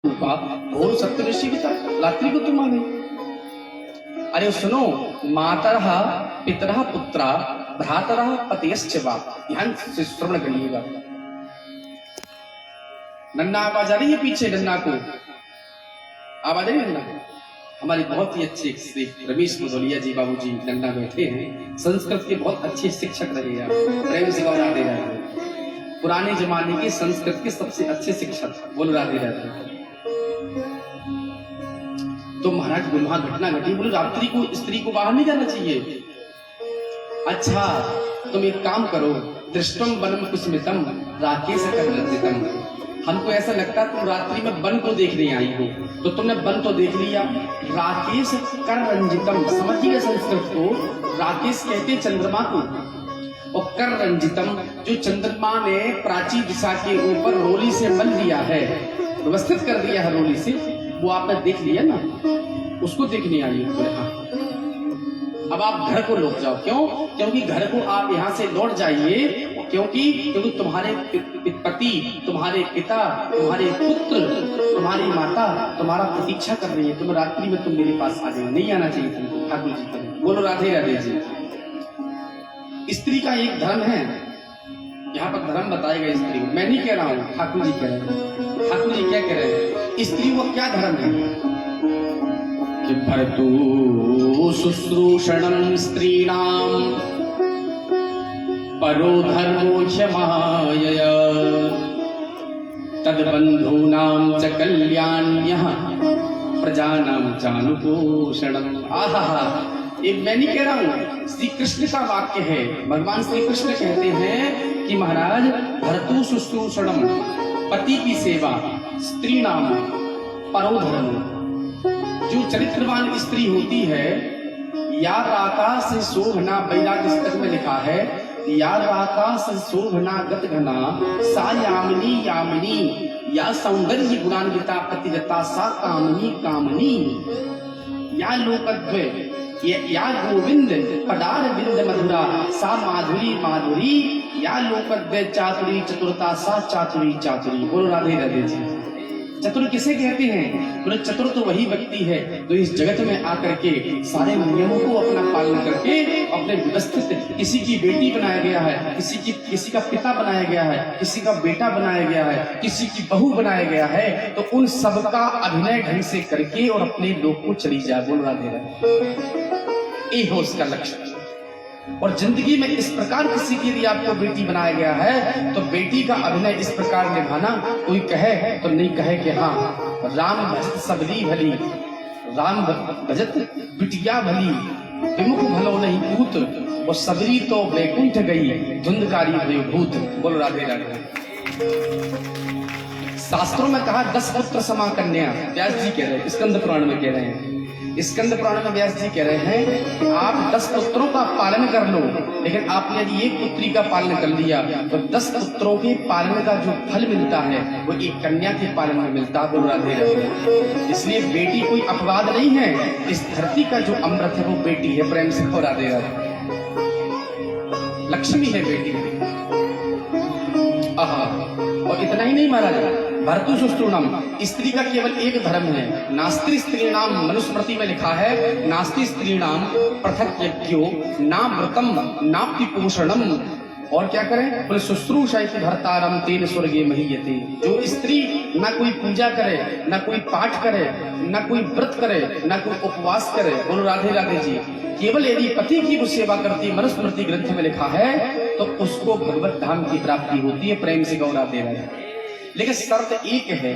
घोर सत्य ऋषिता रात्रि को तुम आ गई। अरे सुनो, मातरः पितरः पुत्रा भ्रातरः पतयश्च वा, ध्यान से श्रवण करिएगा। नन्ना आवाज आ रही है पीछे, नन्ना को आवाज आ रही है नन्ना को। हमारे बहुत ही अच्छे श्री रमेश मधोलिया जी बाबूजी नन्ना बैठे हैं, संस्कृत के बहुत अच्छे शिक्षक रहे आप, प्रेम से गौरा दे रहे हैं, पुराने जमाने के संस्कृत के सबसे अच्छे शिक्षक बोल राधे राधे। तो महाराज वहां घटना घटी, बोले रात्रि को स्त्री को बाहर नहीं जाना चाहिए। अच्छा तुम एक काम करो, दृष्टम वनम कुसुमितम राकेश करलज्जितम, हमको ऐसा लगता तुम रात्रि में वन को देखने आई हो, तो तुमने वन तो देख लिया। राकेश कर रंजितम, समझिए संस्कृत को, राकेश कहते चंद्रमा को, और कर रंजितम जो चंद्रमा ने प्राची दिशा के ऊपर रोली से मल दिया है, व्यवस्थित कर दिया है रोली से, वो आपने देख लिया ना, उसको देखने आई है। हाँ। अब आप घर को लौट जाओ, क्यों? क्योंकि घर को आप यहाँ से लौट जाइए, क्योंकि तुम्हारे पति, तुम्हारे पिता, तुम्हारे पुत्र, तुम्हारी माता तुम्हारा प्रतीक्षा कर रही है, तुम रात्रि में तुम मेरे पास आ गए, नहीं आना चाहिए तुमको। ठाकुर जी करें, बोलो राधे राधे जी। स्त्री का एक धर्म है, यहाँ पर धर्म बताएगा स्त्री को, मैं नहीं कह रहा हूँ, ठाकुर जी कह रहे हैं। ठाकुर जी क्या कह रहे हैं? स्त्री को क्या धर्म है कि भर्तु शुश्रूषणं स्त्रीणां परो धर्मो क्षमायया तद्बन्धूनां च कल्याण्यः प्रजानां चानुपोषणम्। आहा, ये मैं नहीं कह रहा हूँ, श्री कृष्ण का वाक्य है। भगवान श्री कृष्ण कहते हैं कि महाराज भर्तु शुश्रूषणम, पति की सेवा, स्त्री नाम परो धर्म, जो चरित्रवान स्त्री होती है, या राकाश शोभना, वैराग्य पुस्तक में लिखा है, या राकाश शोभना गत घना सा यामिनी यामिनी, या सौंदर्य गुणान्विता प्रतिरता सा कामनी कामनी, या लोकद्वय या गोविंद पदार बिंद मधुरा सा माधुरी माधुरी, या लोकद्वय चातुरी चतुरता सा चातुरी चातुरी। बोलो राधे राधे जी। चतुर किसे कहते हैं? बोले चतुर तो वही व्यक्ति है जो इस जगत में आकर के सारे नियमों को अपना पालन करके अपने व्यवस्थित, किसी की बेटी बनाया गया है, किसी का पिता बनाया गया है, किसी का बेटा बनाया गया है, किसी की बहू बनाया गया है, तो उन सबका अभिनय ढंग से करके और अपने लोग को चली जाए। बोल रहा दे रहा, ये है उसका लक्ष्य। और जिंदगी में इस प्रकार किसी के लिए आपको बेटी बनाया गया है, तो बेटी का अभिनय इस प्रकार निभाना। कोई कहे तो नहीं कहे कि हाँ राम भजत सबली भली, राम भजत बिटिया भली, विमुख भलो नहीं पूत, और सबरी तो वैकुंठ गई धुंधकारी भय भूत। बोलो राधे राधे। शास्त्रों में कहा 10 पुत्र समा कन्या, व्यास जी कह रहे हैं, स्कंद पुराण में कह रहे हैं, स्कंद पुराण में व्यास जी कह रहे हैं कि आप 10 पुत्रों का पालन कर लो, लेकिन आपने यदि एक पुत्री का पालन कर लिया तो 10 पुत्रों के पालन का जो फल मिलता है वो एक कन्या के पालन में मिलता है। बोल राधे राधे। इसलिए बेटी कोई अपवाद नहीं है, इस धरती का जो अमृत है वो बेटी है। प्रेम से बोल राधे राधे। लक्ष्मी है बेटी। आहा, और इतना ही नहीं महाराज, भर्तु शुश्रूषणम, स्त्री का केवल एक धर्म है, नास्ति स्त्रीणाम, मनुस्मृति में लिखा है, नास्ति स्त्रीणाम पृथक यज्ञो ना व्रतम नाप्ति पोषणम। और क्या करें? बोले शुश्रूषयति भर्तारम तेन स्वर्गे महीयते। जो स्त्री ना कोई पूजा करे, ना कोई पाठ करे, ना कोई व्रत करे, ना कोई उपवास करे, बोलो राधे राधे जी, केवल यदि पति की वो सेवा करती, मनुस्मृति ग्रंथ में लिखा है, तो उसको भगवत धाम की प्राप्ति होती है। प्रेम से गौरा दे रहे हैं। लेकिन शर्त एक है,